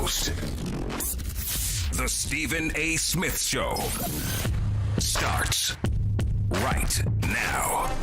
host, The Stephen A. Smith Show, starts right now.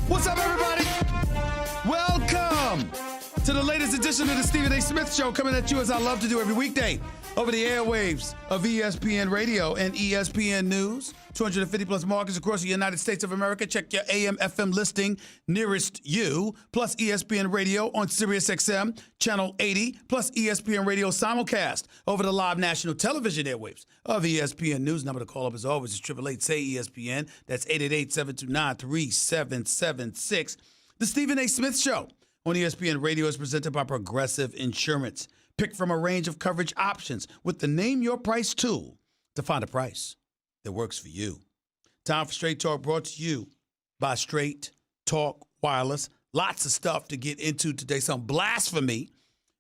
What's up, everybody? Welcome to the latest edition of the Stephen A. Smith Show, coming at you as I love to do every weekday over the airwaves of ESPN Radio and ESPN News. 250 plus markets across the United States of America. Check your AM, FM listing nearest you, plus ESPN Radio on Sirius XM, Channel 80, plus ESPN Radio simulcast over the live national television airwaves of ESPN News. Number to call up as always is 888-SAY-ESPN. That's 888-729-3776. The Stephen A. Smith Show on ESPN Radio is presented by Progressive Insurance. Pick from a range of coverage options with the Name Your Price tool to find a price that works for you. Time for Straight Talk, brought to you by Straight Talk Wireless. Lots of stuff to get into today. Some blasphemy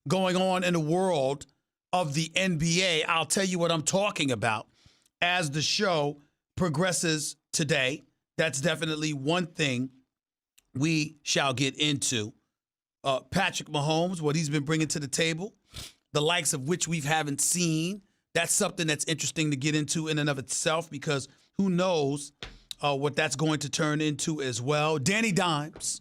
going on in the world of the NBA. I'll tell you what I'm talking about as the show progresses today. That's definitely one thing we shall get into. Patrick Mahomes, what he's been bringing to the table, the likes of which we haven't seen. That's something that's interesting to get into in and of itself, because who knows what that's going to turn into as well. Danny Dimes,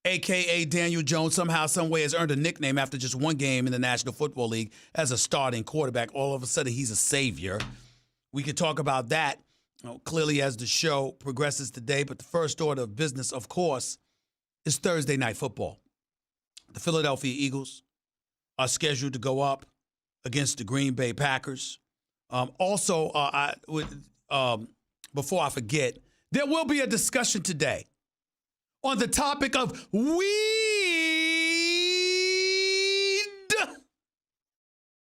a.k.a. Daniel Jones, somehow, some way has earned a nickname after just one game in the National Football League as a starting quarterback. All of a sudden, he's a savior. We could talk about that clearly as the show progresses today. But the first order of business, of course, is Thursday Night Football. The Philadelphia Eagles are scheduled to go up against the Green Bay Packers. Before I forget, there will be a discussion today on the topic of weed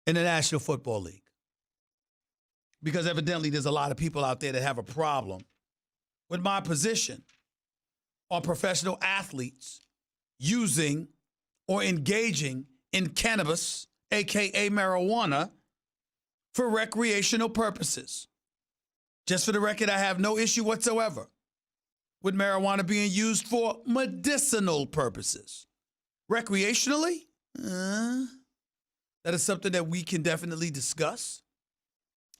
in the National Football League. Because evidently there's a lot of people out there that have a problem with my position on professional athletes using or engaging in cannabis, a.k.a. marijuana, for recreational purposes. Just for the record, I have no issue whatsoever with marijuana being used for medicinal purposes. Recreationally, that is something that we can definitely discuss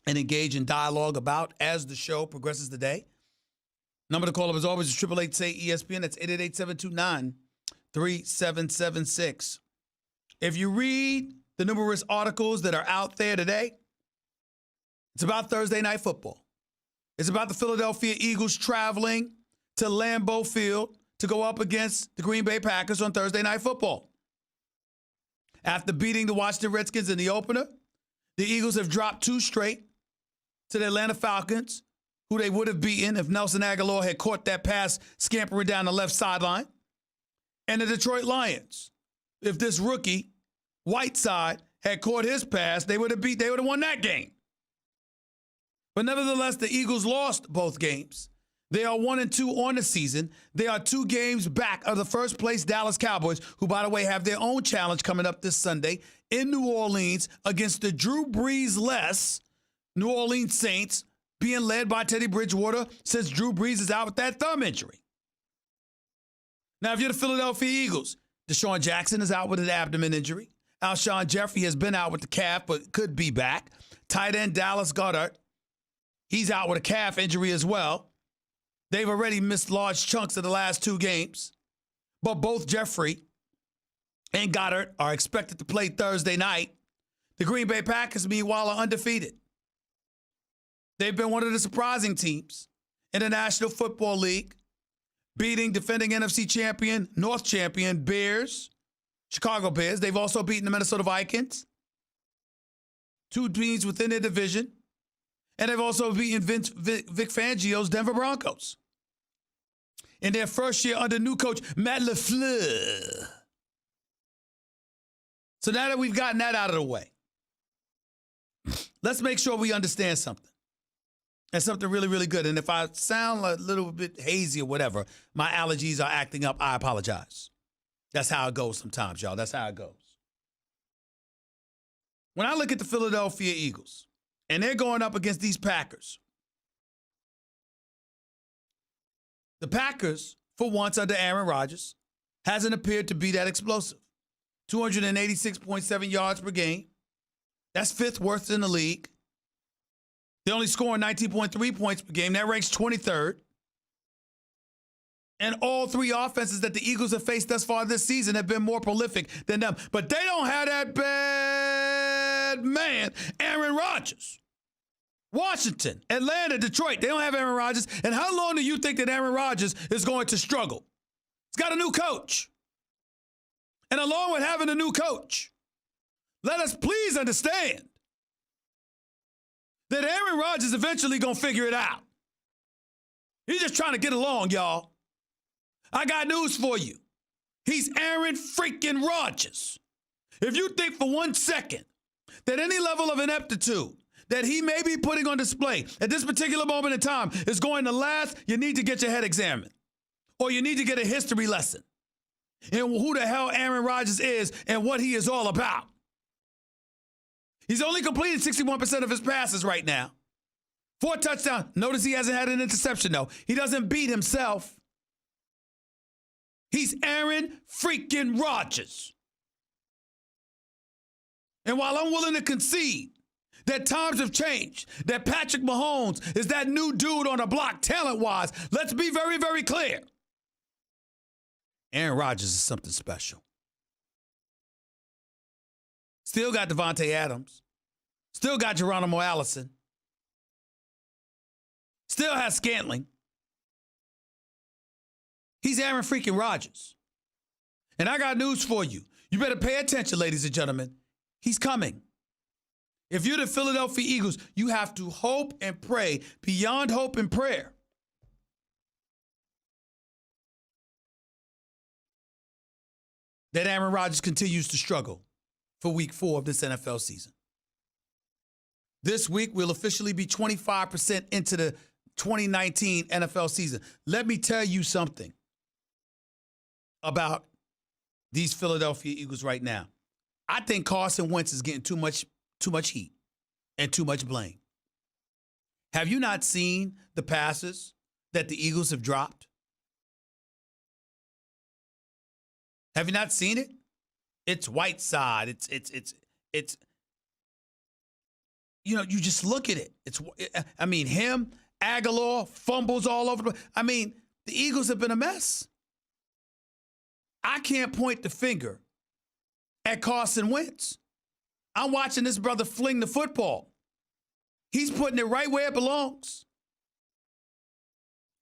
and engage in dialogue about as the show progresses today. Number to call up as always is 888-SAY-ESPN. That's 888-729-3776. If you read the numerous articles that are out there today, it's about Thursday Night Football. It's about the Philadelphia Eagles traveling to Lambeau Field to go up against the Green Bay Packers on Thursday Night Football. After beating the Washington Redskins in the opener, the Eagles have dropped 2 straight to the Atlanta Falcons, who they would have beaten if Nelson Aguilar had caught that pass scampering down the left sideline, and the Detroit Lions. If this rookie, Whiteside, had caught his pass, they would have won that game. But nevertheless, the Eagles lost both games. They are 1-2 on the season. They are 2 games back of the first place Dallas Cowboys, who, by the way, have their own challenge coming up this Sunday in New Orleans against the Drew Brees-less New Orleans Saints, being led by Teddy Bridgewater since Drew Brees is out with that thumb injury. Now, if you're the Philadelphia Eagles, Deshaun Jackson is out with an abdomen injury. Alshon Jeffrey has been out with the calf, but could be back. Tight end Dallas Goedert, he's out with a calf injury as well. They've already missed large chunks of the last 2 games. But both Jeffrey and Goddard are expected to play Thursday night. The Green Bay Packers, meanwhile, are undefeated. They've been one of the surprising teams in the National Football League, beating defending NFC champion, North champion Bears, Chicago Bears. They've also beaten the Minnesota Vikings, two teams within their division. And they've also beaten Vic Fangio's Denver Broncos in their first year under new coach Matt LaFleur. So now that we've gotten that out of the way, let's make sure we understand something. And something really, really good. And if I sound a little bit hazy or whatever, my allergies are acting up, I apologize. That's how it goes sometimes, y'all. That's how it goes. When I look at the Philadelphia Eagles, and they're going up against these Packers, the Packers, for once under Aaron Rodgers, hasn't appeared to be that explosive. 286.7 yards per game. That's fifth worst in the league. They're only scoring 19.3 points per game. That ranks 23rd. And all three offenses that the Eagles have faced thus far this season have been more prolific than them. But they don't have that bad man, Aaron Rodgers. Washington, Atlanta, Detroit, they don't have Aaron Rodgers. And how long do you think that Aaron Rodgers is going to struggle? He's got a new coach. And along with having a new coach, let us please understand that Aaron Rodgers eventually going to figure it out. He's just trying to get along, y'all. I got news for you. He's Aaron freaking Rodgers. If you think for 1 second that any level of ineptitude that he may be putting on display at this particular moment in time is going to last, you need to get your head examined. Or you need to get a history lesson in who the hell Aaron Rodgers is and what he is all about. He's only completed 61% of his passes right now. 4 touchdowns. Notice he hasn't had an interception, though. He doesn't beat himself. He's Aaron freaking Rodgers. And while I'm willing to concede that times have changed, that Patrick Mahomes is that new dude on the block talent-wise, let's be very, very clear. Aaron Rodgers is something special. Still got Devontae Adams. Still got Geronimo Allison. Still has Scantling. He's Aaron freaking Rodgers. And I got news for you. You better pay attention, ladies and gentlemen. He's coming. If you're the Philadelphia Eagles, you have to hope and pray beyond hope and prayer that Aaron Rodgers continues to struggle for week 4 of this NFL season. This week, we'll officially be 25% into the 2019 NFL season. Let me tell you something about these Philadelphia Eagles right now. I think Carson Wentz is getting too much heat and too much blame. Have you not seen the passes that the Eagles have dropped? Have you not seen it? It's Whiteside. It's you know, you just look at it. Him, Aguilar, fumbles all over the place. The Eagles have been a mess. I can't point the finger at Carson Wentz. I'm watching this brother fling the football. He's putting it right where it belongs.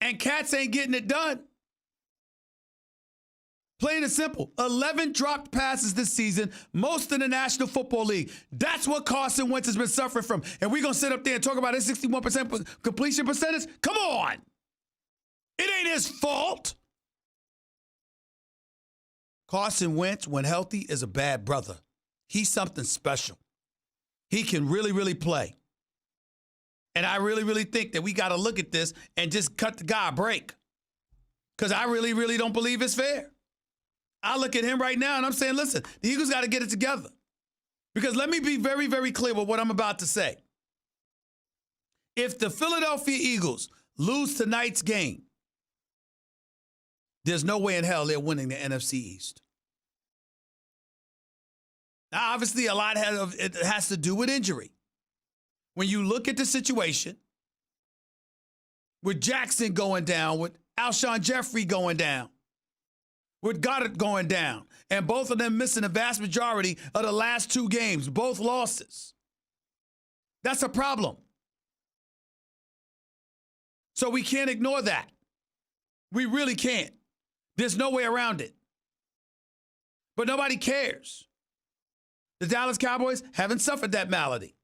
And cats ain't getting it done. Plain and simple. 11 dropped passes this season, most in the National Football League. That's what Carson Wentz has been suffering from. And we're going to sit up there and talk about his 61% completion percentage? Come on. It ain't his fault. Carson Wentz, when healthy, is a bad brother. He's something special. He can really, really play. And I really, really think that we got to look at this and just cut the guy a break. Because I really, really don't believe it's fair. I look at him right now and I'm saying, listen, the Eagles got to get it together. Because let me be very, very clear with what I'm about to say. If the Philadelphia Eagles lose tonight's game, there's no way in hell they're winning the NFC East. Now, obviously, a lot of it has to do with injury. When you look at the situation with Jackson going down, with Alshon Jeffrey going down, with Goddard going down, and both of them missing the vast majority of the last 2 games, both losses. That's a problem. So we can't ignore that. We really can't. There's no way around it. But nobody cares. The Dallas Cowboys haven't suffered that malady.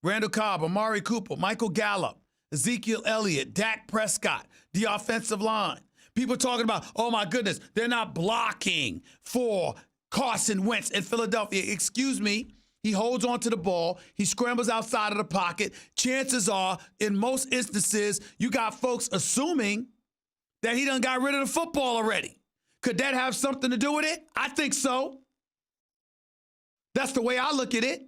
Randall Cobb, Amari Cooper, Michael Gallup, Ezekiel Elliott, Dak Prescott, the offensive line. People talking about, oh my goodness, they're not blocking for Carson Wentz in Philadelphia. Excuse me. He holds on to the ball. He scrambles outside of the pocket. Chances are, in most instances, you got folks assuming that he done got rid of the football already. Could that have something to do with it? I think so. That's the way I look at it.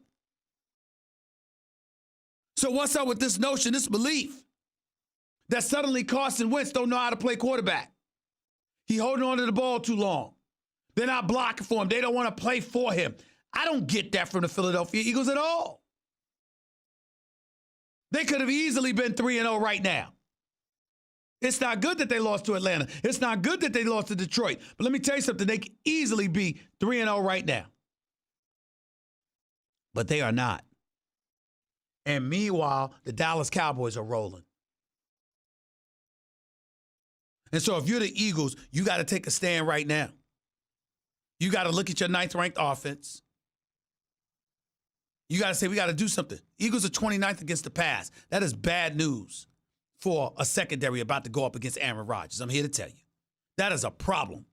So what's up with this notion, this belief that suddenly Carson Wentz don't know how to play quarterback? He holding on to the ball too long. They're not blocking for him. They don't want to play for him. I don't get that from the Philadelphia Eagles at all. They could have easily been 3-0 right now. It's not good that they lost to Atlanta. It's not good that they lost to Detroit. But let me tell you something. They could easily be 3-0 right now. But they are not. And meanwhile, the Dallas Cowboys are rolling. And so if you're the Eagles, you got to take a stand right now. You got to look at your ninth-ranked offense. You got to say, we got to do something. Eagles are 29th against the pass. That is bad news for a secondary about to go up against Aaron Rodgers. I'm here to tell you. That is a problem.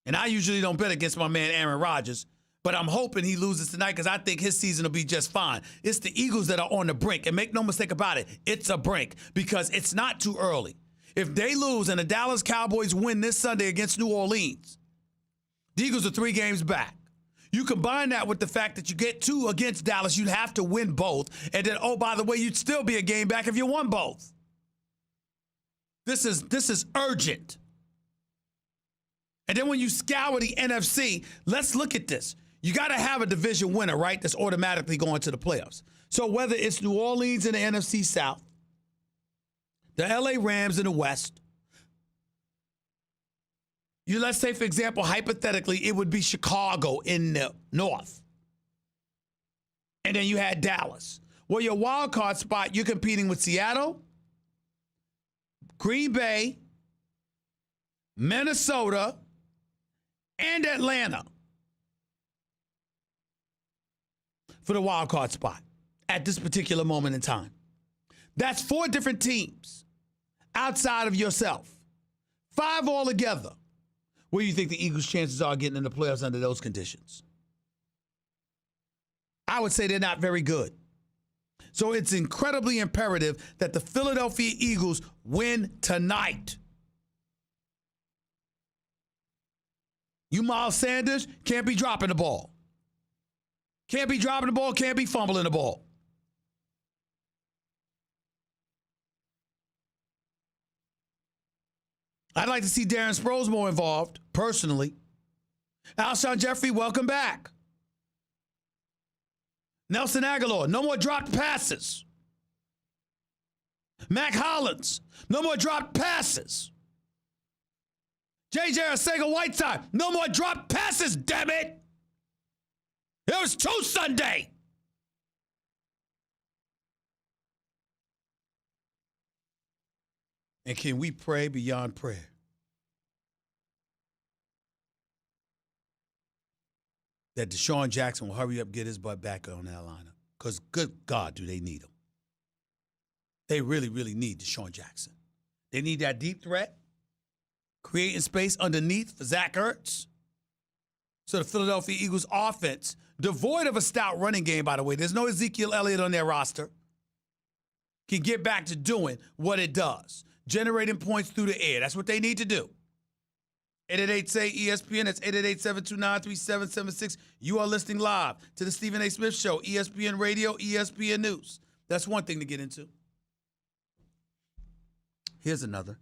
And I usually don't bet against my man Aaron Rodgers, but I'm hoping he loses tonight because I think his season will be just fine. It's the Eagles that are on the brink. And make no mistake about it, it's a brink because it's not too early. If they lose and the Dallas Cowboys win this Sunday against New Orleans, the Eagles are 3 games back. You combine that with the fact that you get 2 against Dallas, you'd have to win both. And then, oh, by the way, you'd still be a game back if you won both. This is urgent. And then when you scour the NFC, let's look at this. You got to have a division winner, right, that's automatically going to the playoffs. So whether it's New Orleans in the NFC South, the LA Rams in the West, let's say, for example, hypothetically, it would be Chicago in the North. And then you had Dallas. Well, your wild card spot, you're competing with Seattle, Green Bay, Minnesota, and Atlanta for the wild card spot at this particular moment in time. That's 4 different teams outside of yourself. 5 altogether. What do you think the Eagles' chances are getting in the playoffs under those conditions? I would say they're not very good. So it's incredibly imperative that the Philadelphia Eagles win tonight. You Miles Sanders can't be dropping the ball. Can't be dropping the ball, can't be fumbling the ball. I'd like to see Darren Sproles more involved, personally. Alshon Jeffrey, welcome back. Nelson Aguilar, no more dropped passes. Mac Hollins, no more dropped passes. J.J. Arcega-Whiteside, no more dropped passes, damn it. It was 2 Sunday. And can we pray beyond prayer? That Deshaun Jackson will hurry up, get his butt back on that lineup. Because good God, do they need him. They really, really need Deshaun Jackson. They need that deep threat, creating space underneath for Zach Ertz. So the Philadelphia Eagles offense, devoid of a stout running game, by the way, there's no Ezekiel Elliott on their roster, can get back to doing what it does. Generating points through the air. That's what they need to do. 888-SAY-ESPN. That's 888-729-3776. You are listening live to the Stephen A. Smith Show, ESPN Radio, ESPN News. That's one thing to get into. Here's another.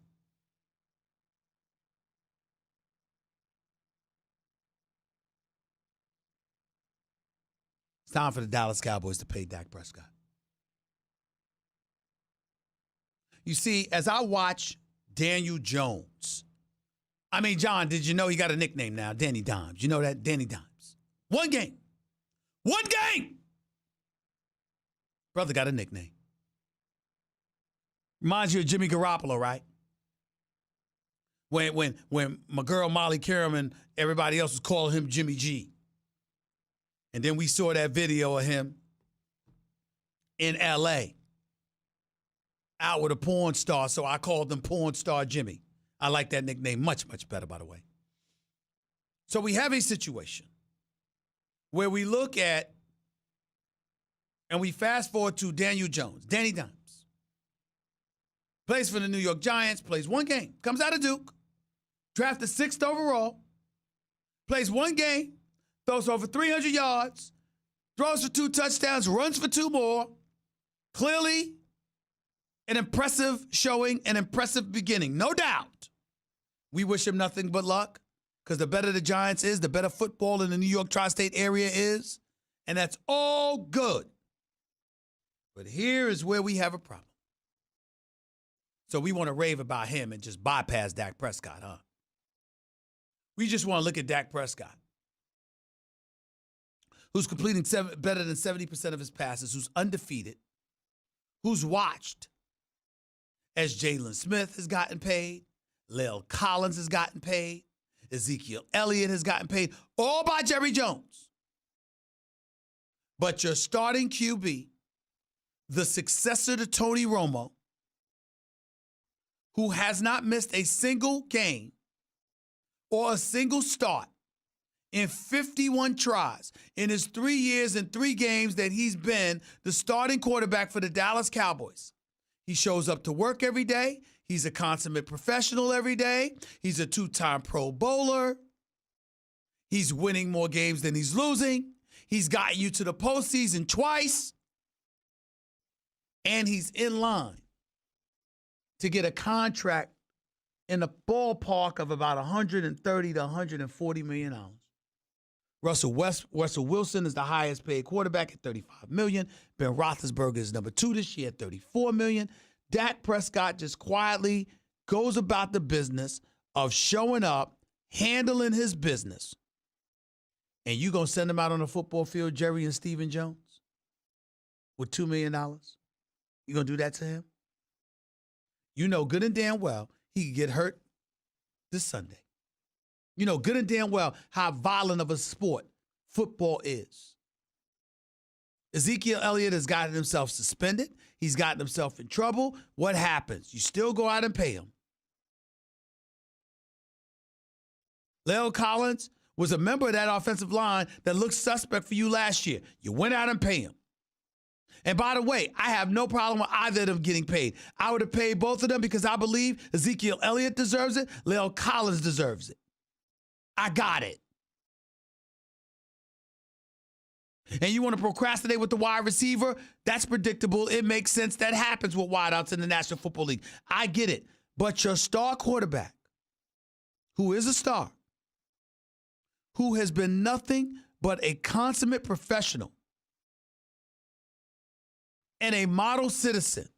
It's time for the Dallas Cowboys to pay Dak Prescott. You see, as I watch Daniel Jones, I mean, John, did you know he got a nickname now? Danny Dimes. You know that? Danny Dimes. 1 game. 1 game! Brother got a nickname. Reminds you of Jimmy Garoppolo, right? When my girl Molly Karam and everybody else was calling him Jimmy G. And then we saw that video of him in L.A. out with a porn star, so I called him Porn Star Jimmy. I like that nickname much, much better, by the way. So we have a situation where we look at and we fast forward to Daniel Jones, Danny Dimes. Plays for the New York Giants, plays one game, comes out of Duke, drafted 6th overall, plays one game, throws over 300 yards, throws for 2 touchdowns, runs for 2 more. Clearly, an impressive showing, an impressive beginning, no doubt. We wish him nothing but luck, because the better the Giants is, the better football in the New York tri-state area is, and that's all good. But here is where we have a problem. So we want to rave about him and just bypass Dak Prescott, huh? We just want to look at Dak Prescott, who's completing better than 70% of his passes, who's undefeated, who's watched as Jalen Smith has gotten paid, La'el Collins has gotten paid, Ezekiel Elliott has gotten paid, all by Jerry Jones. But your starting QB, the successor to Tony Romo, who has not missed a single game or a single start in 51 tries in his 3 years and 3 games that he's been the starting quarterback for the Dallas Cowboys. He shows up to work every day. He's a consummate professional every day. He's a 2-time Pro Bowler. He's winning more games than he's losing. He's gotten you to the postseason twice. And he's in line to get a contract in the ballpark of about $130 to $140 million. Russell Wilson is the highest paid quarterback at $35 million. Ben Roethlisberger is number 2 this year at $34 million. Dak Prescott just quietly goes about the business of showing up, handling his business. And you going to send him out on the football field, Jerry and Stephen Jones, with $2 million? You going to do that to him? You know good and damn well he could get hurt this Sunday. You know good and damn well how violent of a sport football is. Ezekiel Elliott has gotten himself suspended. He's gotten himself in trouble. What happens? You still go out and pay him. La'el Collins was a member of that offensive line that looked suspect for you last year. You went out and paid him. And by the way, I have no problem with either of them getting paid. I would have paid both of them because I believe Ezekiel Elliott deserves it. La'el Collins deserves it. I got it. And you want to procrastinate with the wide receiver? That's predictable. It makes sense. That happens with wideouts in the National Football League. I get it. But your star quarterback, who is a star, who has been nothing but a consummate professional and a model citizen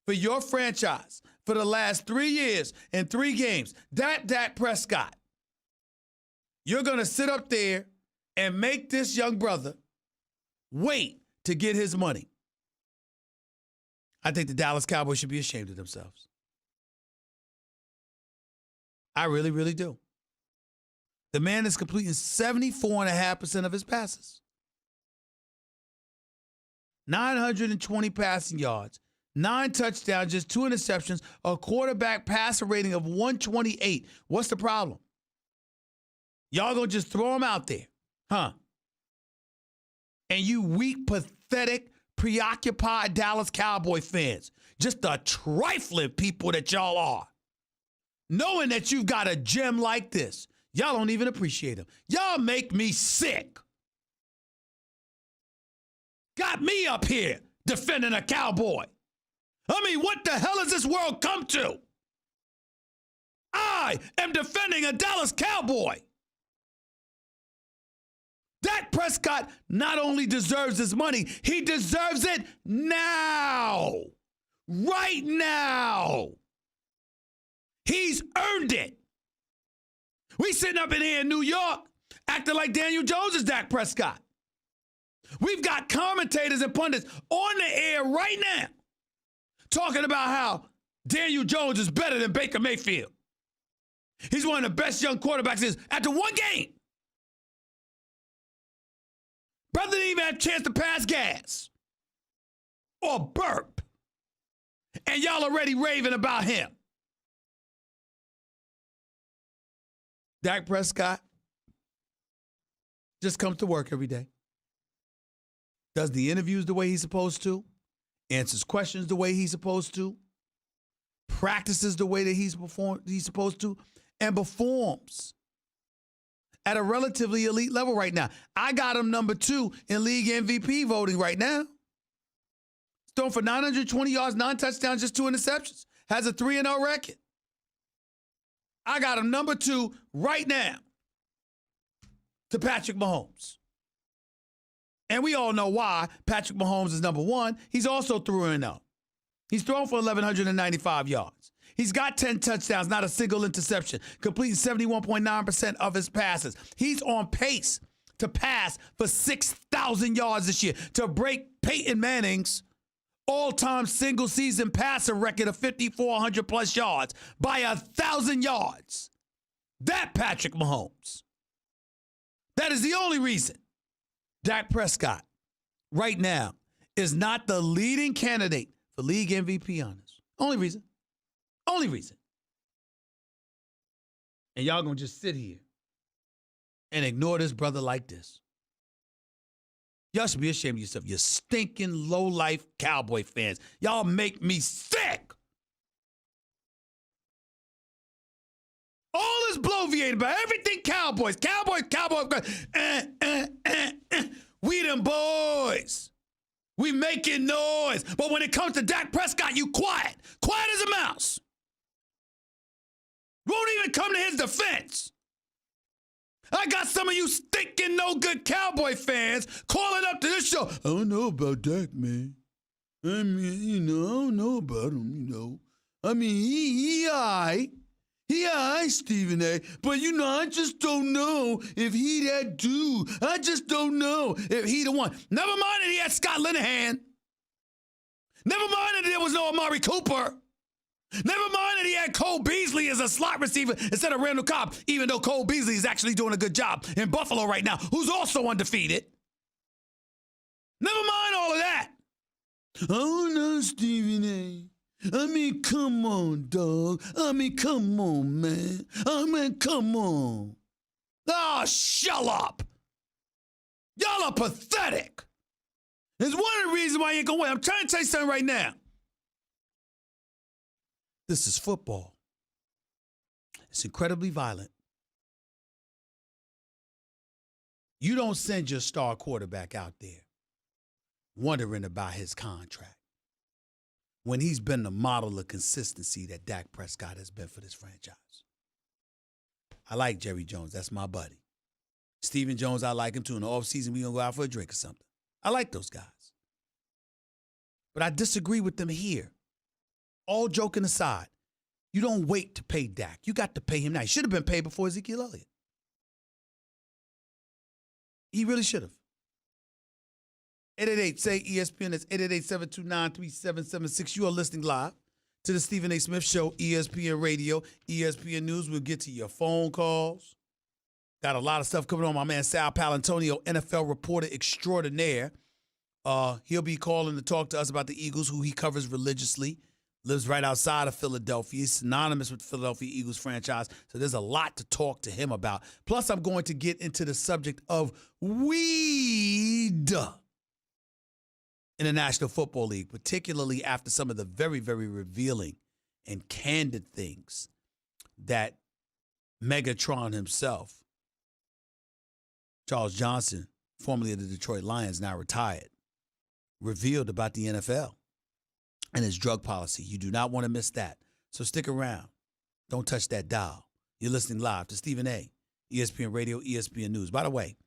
for your franchise for the last 3 years and 3 games, Dak Prescott, you're going to sit up there and make this young brother wait to get his money. I think the Dallas Cowboys should be ashamed of themselves. I really, really do. The man is completing 74.5% of his passes. 920 passing yards, 9 touchdowns, just 2 interceptions, a quarterback passer rating of 128. What's the problem? Y'all gonna just throw him out there, huh? And you weak, pathetic, preoccupied Dallas Cowboy fans, just the trifling people that y'all are, knowing that you've got a gem like this, y'all don't even appreciate him. Y'all make me sick. Got me up here defending a Cowboy. I mean, what the hell has this world come to? I am defending a Dallas Cowboy. Dak Prescott not only deserves his money, he deserves it now. Right now. He's earned it. We sitting up in here in New York acting like Daniel Jones is Dak Prescott. We've got commentators and pundits on the air right now talking about how Daniel Jones is better than Baker Mayfield. He's one of the best young quarterbacks after one game. Brother didn't even have a chance to pass gas or burp. And y'all already raving about him. Dak Prescott just comes to work every day. Does the interviews the way he's supposed to. Answers questions the way he's supposed to. Practices the way that he's supposed to. And performs at a relatively elite level right now. I got him number 2 in league MVP voting right now. He's thrown for 920 yards, 9 touchdowns, just 2 interceptions. Has a 3-0 record. I got him number 2 right now to Patrick Mahomes. And we all know why Patrick Mahomes is number 1. He's also 3-0. He's thrown for 1,195 yards. He's got 10 touchdowns, not a single interception, completing 71.9% of his passes. He's on pace to pass for 6,000 yards this year, to break Peyton Manning's all-time single-season passer record of 5,400-plus yards by 1,000 yards. That Patrick Mahomes. That is the only reason Dak Prescott right now is not the leading candidate for league MVP honors. Only reason. Only reason. And y'all gonna just sit here and ignore this brother like this. Y'all should be ashamed of yourself. You stinking low-life Cowboy fans. Y'all make me sick. All this bloviating about everything Cowboys. We them boys. We making noise. But when it comes to Dak Prescott, you quiet. Quiet as a mouse. Won't even come to his defense. I got some of you stinking no good Cowboy fans calling up to this show. I don't know about Dak, man. I mean, I don't know about him, I mean, he all right. He all right, Stephen A. But, I just don't know if he that dude. I just don't know if he the one. Never mind that he had Scott Linehan. Never mind that there was no Amari Cooper. Never mind that he had Cole Beasley as a slot receiver instead of Randall Cobb, even though Cole Beasley is actually doing a good job in Buffalo right now, who's also undefeated. Never mind all of that. Oh, no, Stephen A. I mean, come on, dog. I mean, come on, man. I mean, come on. Oh, shut up. Y'all are pathetic. It's one of the reasons why you ain't gonna win. I'm trying to tell you something right now. This is football. It's incredibly violent. You don't send your star quarterback out there wondering about his contract when he's been the model of consistency that Dak Prescott has been for this franchise. I like Jerry Jones. That's my buddy. Stephen Jones, I like him too. In the offseason, we're going to go out for a drink or something. I like those guys. But I disagree with them here. All joking aside, you don't wait to pay Dak. You got to pay him now. He should have been paid before Ezekiel Elliott. He really should have. 888-SAY-ESPN. That's 888-729-3776. You are listening live to the Stephen A. Smith Show, ESPN Radio, ESPN News. We'll get to your phone calls. Got a lot of stuff coming on. My man Sal Palantonio, NFL reporter extraordinaire. He'll be calling to talk to us about the Eagles, who he covers religiously. Lives right outside of Philadelphia. He's synonymous with the Philadelphia Eagles franchise. So there's a lot to talk to him about. Plus, I'm going to get into the subject of weed in the National Football League, particularly after some of the very, very revealing and candid things that Megatron himself, Charles Johnson, formerly of the Detroit Lions, now retired, revealed about the NFL and its drug policy. You do not want to miss that. So stick around. Don't touch that dial. You're listening live to Stephen A., ESPN Radio, ESPN News. By the way,